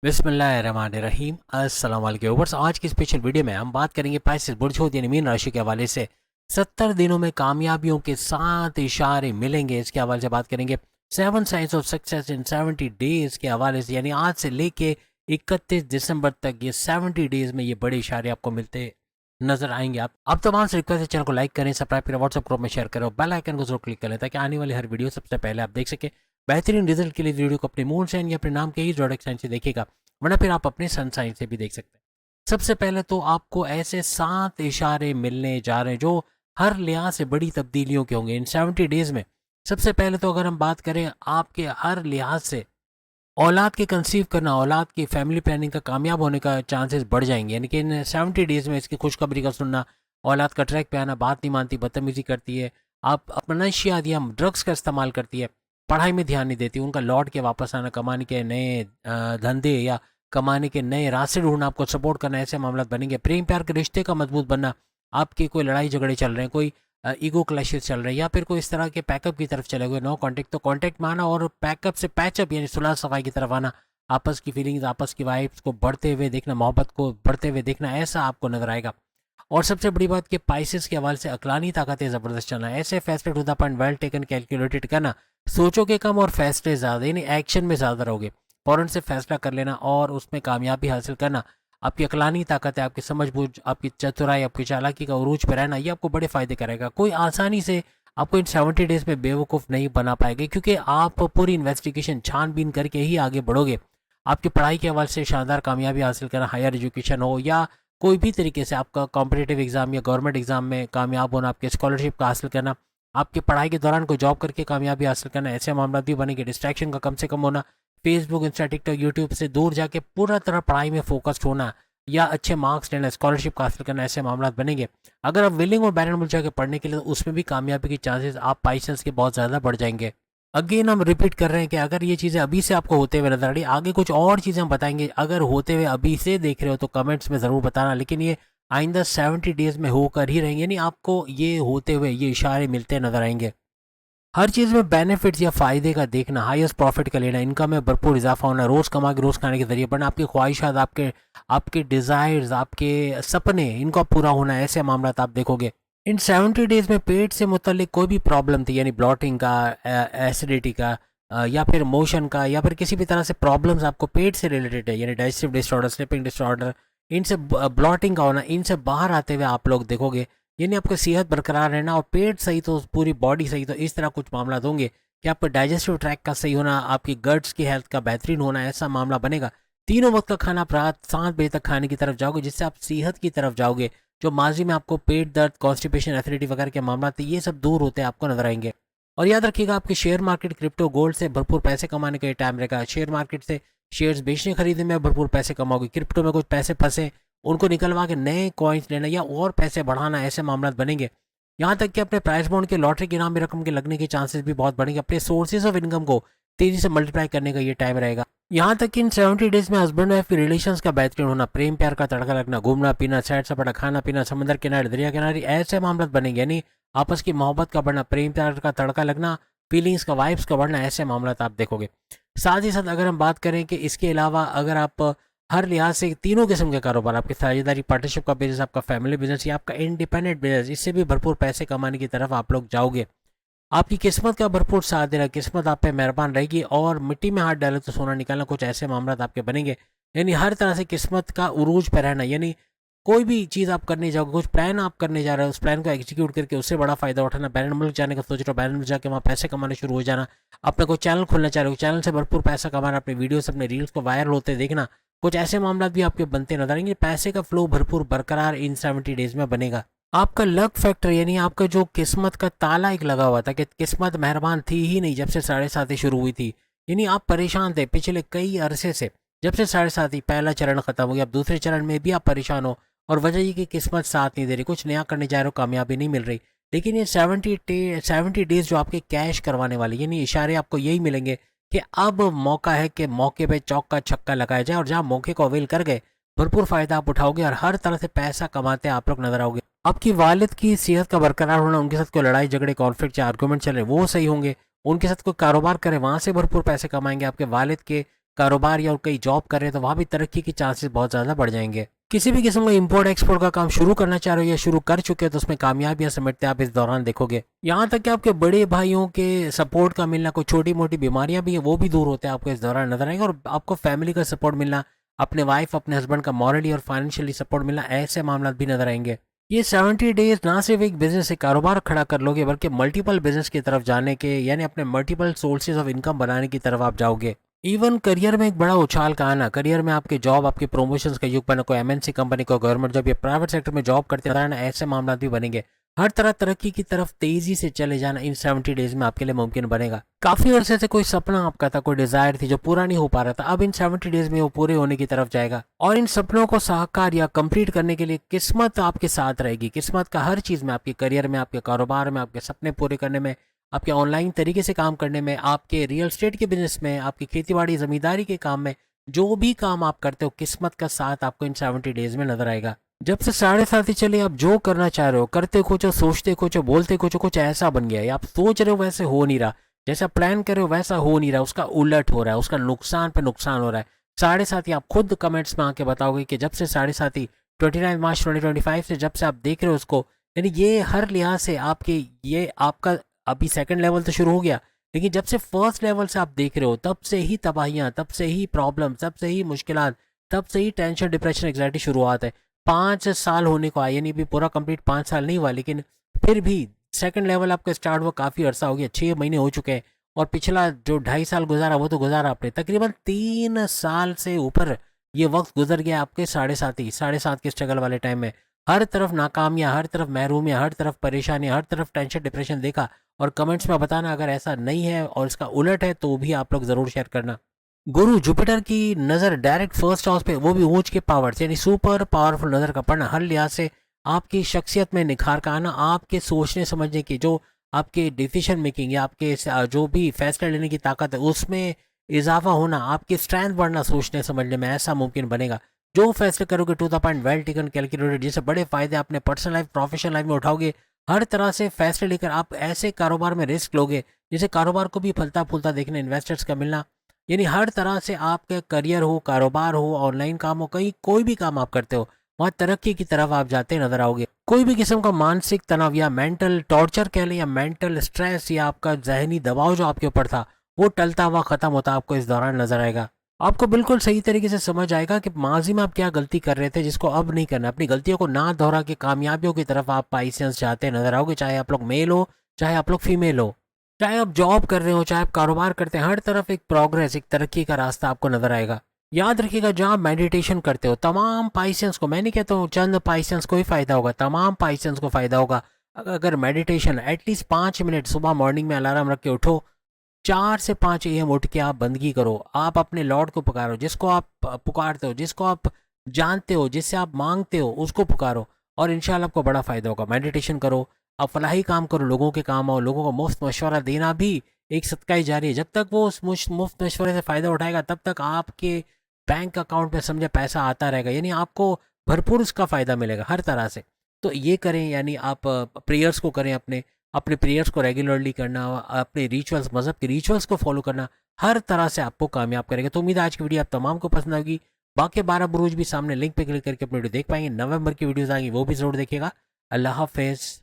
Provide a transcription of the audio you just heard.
बिस्मिल्लाहिर्रहमानिर्रहीम। अस्सलाम वालेकुम व्यूअर्स। आज की स्पेशल वीडियो में हम बात करेंगे पाइसेस बुर्ज यानी मीन राशि के हवाले से 70 दिनों में कामयाबियों के 7 इशारे मिलेंगे, इसके हवाले से बात करेंगे। 7 science of success in 70 days के हवाले से, यानी आज से लेके 31 दिसंबर तक ये 70 डेज में ये बड़े इशारे आपको मिलते नजर आएंगे। आप तमाम से रिक्वेस्ट है, चैनल को लाइक करें, सब्सक्राइब करें, व्हाट्सएप ग्रुप में शेयर करें और बेल आइकन को जरूर क्लिक करें ताकि आने वाली हर वीडियो सबसे पहले आप देख सकें। बेहतरीन रिजल्ट के लिए वीडियो को अपने मून साइन या अपने नाम के ही जोड़क साइन से देखिएगा, वरना फिर आप अपने सन साइन से भी देख सकते हैं। सबसे पहले तो आपको ऐसे 7 इशारे मिलने जा रहे हैं जो हर लिहाज से बड़ी तब्दीलियों के होंगे इन 70 डेज में। सबसे पहले तो अगर हम बात करें, आपके हर लिहाज से औलाद के कंसीव करना, औलाद की फैमिली प्लानिंग का कामयाब होने का चांसेस बढ़ जाएंगे। यानी कि इन 70 डेज में इसकी खुशखबरी का सुनना, औलाद का ट्रैक पे आना, बात नहीं मानती, बदतमीजी करती है, आप अपनाशियात या ड्रग्स का इस्तेमाल करती है, पढ़ाई में ध्यान नहीं देती, उनका लौट के वापस आना, कमाने के नए धंधे या कमाने के नए रास्ते ढूंढना, आपको सपोर्ट करना, ऐसे मामला बनेंगे। प्रेम प्यार के रिश्ते का मजबूत बनना, आपके कोई लड़ाई झगड़े चल रहे हैं, कोई ईगो क्लैशेस चल रहे हैं या फिर कोई इस तरह के पैकअप की तरफ चले गए, नो कांटेक्ट तो कांटेक्ट में आना और पैकअप से पैचअप यानी सुलह सफाई की तरफ आना, आपस की फीलिंग्स, आपस की वाइब्स को बढ़ते हुए देखना, मोहब्बत को बढ़ते हुए देखना, ऐसा आपको नजर आएगा। और सबसे बड़ी बात कि पाइसेस के हवाले से अकलानी ताकतें ज़बरदस्त चलना, ऐसे फैसले to the point, well taken, calculated करना, सोचोगे कम और फैसले ज़्यादा, यानी एक्शन में ज़्यादा रहोगे, फ़ौरन से फैसला कर लेना और उसमें कामयाबी हासिल करना। आपकी अकलानी ताकत है, आपकी समझबूझ, आपकी चतुराई, आपकी चालाकी का उरूज पर रहना, ये आपको बड़े फ़ायदे करेगा। कोई आसानी से आपको इन 70 डेज़ में बेवकूफ़ नहीं बना पाएगा, क्योंकि आप पूरी इन्वेस्टिगेशन छानबीन करके ही आगे बढ़ोगे। आपकी पढ़ाई के हवाले से शानदार कामयाबी हासिल करना, हायर एजुकेशन हो या कोई भी तरीके से आपका कॉम्पिटिटिव एग्ज़ाम या गवर्नमेंट एग्ज़ाम में कामयाब होना, आपके स्कॉलरशिप का हासिल करना, आपकी पढ़ाई के दौरान कोई जॉब करके कामयाबी हासिल करना, ऐसे मामला भी बनेंगे। डिस्ट्रैक्शन का कम से कम होना, फेसबुक, इंस्टा, टिकटॉक, यूट्यूब से दूर जाके पूरा तरह पढ़ाई में फोकस्ड होना या अच्छे मार्क्स लेना, स्कॉलरशिप हासिल करना, ऐसे मामला बनेंगे। अगर आप विलिंग और बैलेंस जाके पढ़ने के लिए, तो उसमें भी कामयाबी के चांसेस आप पाइसेंस के बहुत ज़्यादा बढ़ जाएंगे। अगेन हम रिपीट कर रहे हैं कि अगर ये चीज़ें अभी से आपको होते हुए नजर आ रही, आगे कुछ और चीज़ें हम बताएंगे, अगर होते हुए अभी से देख रहे हो तो कमेंट्स में ज़रूर बताना, लेकिन ये आइंदा 70 डेज में होकर ही रहेंगे, यानी आपको ये होते हुए ये इशारे मिलते नजर आएंगे। हर चीज़ में बेनिफिट्स या फ़ायदे का देखना, हाईएस्ट प्रॉफिट का लेना, इनकम में भरपूर इजाफा होना, रोज़ कमा के रोज़ खाने के जरिए बढ़ना, आपकी ख्वाहिशात, आपके आपके डिज़ायर्स, आपके सपने, इनको पूरा होना, ऐसे मामला आप देखोगे। इन 70 डेज में पेट से मुतल्लिक कोई भी प्रॉब्लम थी, यानी ब्लॉटिंग का, एसिडिटी का, या फिर मोशन का, या फिर किसी भी तरह से प्रॉब्लम्स आपको पेट से रिलेटेड है, यानी डाइजेस्टिव डिसऑर्डर, स्लीपिंग डिसऑर्डर, इनसे ब्लॉटिंग का होना, इनसे बाहर आते हुए आप लोग देखोगे। यानी आपकी सेहत बरकरार रहना और पेट सही तो पूरी बॉडी सही, तो इस तरह कुछ मामला होंगे कि आपका डाइजेस्टिव ट्रैक का सही होना, आपकी गट्स की हेल्थ का बेहतरीन होना, ऐसा मामला बनेगा। तीनों वक्त का खाना आप रात 7 बजे तक खाने की तरफ जाओगे, जिससे आप सेहत की तरफ जाओगे। जो माजी में आपको पेट दर्द, कॉन्स्टिपेशन, एसिडिटी वगैरह के मामला थे, ये सब दूर होते आपको नजर आएंगे। और याद रखिएगा, आपके शेयर मार्केट, क्रिप्टो, गोल्ड से भरपूर पैसे कमाने का ये टाइम रहेगा। शेयर मार्केट से शेयर्स बेचने खरीदने में भरपूर पैसे कमाओगे। क्रिप्टो में कुछ पैसे फंसे, उनको निकलवा के नए कॉइन्स लेना या और पैसे बढ़ाना, ऐसे मामला बनेंगे। यहाँ तक कि अपने प्राइस बॉन्ड के लॉटरी के इनामी रकम के लगने के चांसेस भी बहुत बढ़ेंगे। अपने सोर्सेज ऑफ इनकम को तेजी से मल्टीप्लाई करने का ये टाइम रहेगा। यहाँ तक कि इन 70 डेज में हस्बैंड वाइफ के रिलेशंस का बेहतरीन होना, प्रेम प्यार का तड़का लगना, घूमना पीना, सैर सपाटा, खाना पीना, समंदर किनारे, दरिया किनारे, ऐसे मामले बनेंगे। यानी आपस की मोहब्बत का बढ़ना, प्रेम प्यार का तड़का लगना, फीलिंग्स का, वाइब्स का बढ़ना, ऐसे मामला आप देखोगे। साथ ही साथ अगर हम बात करें कि इसके अलावा अगर आप हर लिहाज से तीनों किस्म के कारोबार, आपकी साझेदारी, पार्टनरशिप का बिजनेस, आपका फैमिली बिजनेस या आपका इंडिपेंडेंट बिजनेस, इससे भी भरपूर पैसे कमाने की तरफ आप लोग जाओगे। आपकी किस्मत का भरपूर साथ देना, किस्मत आप पे मेहरबान रहेगी और मिट्टी में हाथ डाले तो सोना निकालना, कुछ ऐसे मामला आपके बनेंगे। यानी हर तरह से किस्मत का उरूज पर रहना, यानी कोई भी चीज़ आप करने जाओगे, कुछ प्लान आप करने जा रहे हो, उस प्लान को एग्जीक्यूट करके उससे बड़ा फायदा उठाना, बैरन मुल्क जाने का सोच रहे हो, बैरन मुल्क जाके वहाँ पैसे कमाने शुरू हो जाना, अपना कोई चैनल खोलना चाह रहे हो, चैनल से भरपूर पैसा कमाना, अपने वीडियोस, अपने रील्स को वायरल होते देखना, कुछ ऐसे मामला भी आपके बनते नजर आएंगे। पैसे का फ्लो भरपूर बरकरार इन 70 डेज में बनेगा। आपका लक फैक्टर, यानी आपका जो किस्मत का ताला एक लगा हुआ था कि किस्मत मेहरबान थी ही नहीं जब से 7.5 शुरू हुई थी, यानी आप परेशान थे पिछले कई अरसे से। जब से 7.5 पहला चरण खत्म हो गया, अब दूसरे चरण में भी आप परेशान हो और वजह ये कि किस्मत साथ नहीं दे रही, कुछ नया करने जा रहे हो, कामयाबी नहीं मिल रही। लेकिन ये 70 डेज जो आपके कैश करवाने वाले, यानी इशारे आपको यही मिलेंगे कि अब मौका है कि मौके पे चौका छक्का लगाया जाए, और जहाँ मौके को अवेल कर गए भरपूर फायदा आप उठाओगे और हर तरह से पैसा कमाते आप लोग नजर आओगे। आपकी वालिद की सेहत का बरकरार होना, उनके साथ कोई लड़ाई झगड़े, कॉन्फ्लिक्ट या आर्गूमेंट चल रहे वो सही होंगे, उनके साथ कोई कारोबार करें, वहाँ से भरपूर पैसे कमाएंगे। आपके वालिद के कारोबार या कहीं जॉब कर रहे हैं तो वहाँ भी तरक्की के चांसेस बहुत ज़्यादा बढ़ जाएंगे। किसी भी किस्म का इंपोर्ट एक्सपोर्ट का काम शुरू करना चाह रहे हो या शुरू कर चुके हो तो उसमें कामयाबियां समेटते आप इस दौरान देखोगे। यहाँ तक कि आपके बड़े भाइयों के सपोर्ट का मिलना, कोई छोटी मोटी बीमारियां भी है वो भी दूर होते हैं आपको इस दौरान नजर आएंगे। और आपको फैमिली का सपोर्ट मिलना, अपने वाइफ अपने हस्बैंड का मॉरली और फाइनेंशियली सपोर्ट मिलना, ऐसे मामला भी नजर आएंगे। ये 70 डेज ना सिर्फ एक बिजनेस से कारोबार खड़ा कर लोगे बल्कि मल्टीपल बिजनेस की तरफ जाने के, यानी अपने मल्टीपल सोर्सेज ऑफ इनकम बनाने की तरफ आप जाओगे। इवन करियर में एक बड़ा उछाल का आना, करियर में आपके जॉब आपके प्रमोशंस का युग बना, कोई एमएनसी कंपनी को गवर्नमेंट जॉब या प्राइवेट सेक्टर में जॉब करते रहना, ऐसे मामला भी बनेंगे। हर तरह तरक्की की तरफ तेजी से चले जाना इन 70 डेज में आपके लिए मुमकिन बनेगा। काफी अरसे से कोई सपना आपका था, कोई डिजायर थी जो पूरा नहीं हो पा रहा था, अब इन 70 डेज में वो पूरे होने की तरफ जाएगा। और इन सपनों को साकार या कंप्लीट करने के लिए किस्मत आपके साथ रहेगी। किस्मत का हर चीज में, आपके करियर में, आपके कारोबार में, आपके सपने पूरे करने में, आपके ऑनलाइन तरीके से काम करने में, आपके रियल एस्टेट के बिजनेस में, आपकी खेतीबाड़ी जमींदारी के काम में, जो भी काम आप करते हो किस्मत का साथ आपको इन 70 डेज में नजर आएगा। जब से 7.5 ही चले, आप जो करना चाह रहे हो, करते कुछ हो, सोचते कुछ हो, बोलते कुछ हो, कुछ ऐसा बन गया है। आप सोच रहे हो वैसे हो नहीं रहा, जैसा प्लान कर रहे हो वैसा हो नहीं रहा, उसका उलट हो रहा है, उसका नुकसान पे नुकसान हो रहा है। 7.5 आप खुद कमेंट्स में आके बताओगे कि जब से 7.5 29 मार्च 2025 से जब से आप देख रहे हो उसको, यानी ये हर लिहाज से आपके, ये आपका अभी सेकंड लेवल तो शुरू हो गया, लेकिन जब से फर्स्ट लेवल से आप देख रहे हो तब से ही तबाहियां, तब से ही प्रॉब्लम, तब से ही मुश्किलात, तब से ही टेंशन, डिप्रेशन, एग्जाइटी शुरुआत है। 5 साल होने को आया, यानी अभी पूरा कंप्लीट 5 साल नहीं हुआ, लेकिन फिर भी सेकंड लेवल आपका स्टार्ट हुआ काफ़ी अर्सा हो गया, 6 महीने हो चुके हैं। और पिछला जो 2.5 साल गुजारा वो तो गुजारा आपने, तकरीबन 3 साल से ऊपर ये वक्त गुजर गया आपके 7.5 के स्ट्रगल वाले टाइम में। हर तरफ नाकामियां, हर तरफ महरूमियां, हर तरफ परेशानियां, हर तरफ टेंशन डिप्रेशन देखा। और कमेंट्स में बताना अगर ऐसा नहीं है और इसका उलट है तो भी आप लोग ज़रूर शेयर करना। गुरु जुपिटर की नज़र डायरेक्ट फर्स्ट हाउस पे, वो भी ऊंच के पावर से, यानी सुपर पावरफुल नज़र का पड़ना हर लिहाज से आपकी शख्सियत में निखार का आना, आपके सोचने समझने की, जो आपके डिसीजन मेकिंग या आपके जो भी फैसले लेने की ताकत है उसमें इजाफा होना, आपकी स्ट्रेंथ बढ़ना सोचने समझने में, ऐसा मुमकिन बनेगा। जो फैसले करोगे to the point, well taken, calculated, जिससे बड़े फायदे अपने पर्सनल लाइफ प्रोफेशनल लाइफ में उठाओगे। हर तरह से फैसले लेकर आप ऐसे कारोबार में रिस्क लोगे जिससे कारोबार को भी फलता फूलता देखने, इन्वेस्टर्स का मिलना, यानी हर तरह से आपके करियर हो, कारोबार हो, ऑनलाइन काम हो, कहीं कोई भी काम आप करते हो वहाँ तरक्की की तरफ आप जाते नजर आओगे। कोई भी किस्म का मानसिक तनाव या मेंटल टॉर्चर कह लें, या मेंटल स्ट्रेस, या आपका जहनी दबाव जो आपके ऊपर था वो टलता हुआ खत्म होता आपको इस दौरान नजर आएगा। आपको बिल्कुल सही तरीके से समझ आएगा कि माजी में आप क्या गलती कर रहे थे जिसको अब नहीं करना। अपनी गलतियों को ना दोहरा के कामयाबियों की तरफ आप पाइसेंस जाते नजर आओगे, चाहे आप लोग मेल हो, चाहे आप लोग फीमेल हो, चाहे आप जॉब कर रहे हो, चाहे आप कारोबार करते हैं, हर तरफ एक प्रोग्रेस, एक तरक्की का रास्ता आपको नजर आएगा। याद रखिएगा, जहाँ मेडिटेशन करते हो तमाम पाइसेंस को, मैं नहीं कहता हूँ चंद पाइसेंस को ही फायदा होगा, तमाम पाइसेंस को फायदा होगा अगर मेडिटेशन एटलीस्ट 5 मिनट सुबह मॉर्निंग में अलार्म रख के उठो, 4 से 5 AM उठ के आप बंदगी करो, आप अपने लॉर्ड को पुकारो, जिसको आप पुकारते हो, जिसको आप जानते हो, जिससे आप मांगते हो उसको पुकारो, और इंशाल्लाह आपको बड़ा फायदा होगा। मेडिटेशन करो, आप फलाही काम करो, लोगों के काम आओ, लोगों को मुफ्त मशवरा देना भी एक सदका ही जारी है। जब तक वो उस मुफ्त मशवरे से फ़ायदा उठाएगा तब तक आपके बैंक अकाउंट में समझे पैसा आता रहेगा, यानी आपको भरपूर उसका फ़ायदा मिलेगा हर तरह से। तो ये करें, यानी आप प्रेयर्स को करें, अपने अपने प्रेयर्स को रेगुलरली करना, अपने रिचुअल्स, मज़हब के रिचुअल्स को फॉलो करना, हर तरह से आपको कामयाब करेगा। तो उम्मीद है आज की वीडियो आप तमाम को पसंद आएगी। बाकी 12 बुरूज भी सामने लिंक पे क्लिक करके अपनी वीडियो देख पाएंगे। नवंबर की वीडियोज़ आएंगी, वो भी ज़रूर देखिएगा। अल्लाह हाफिज़।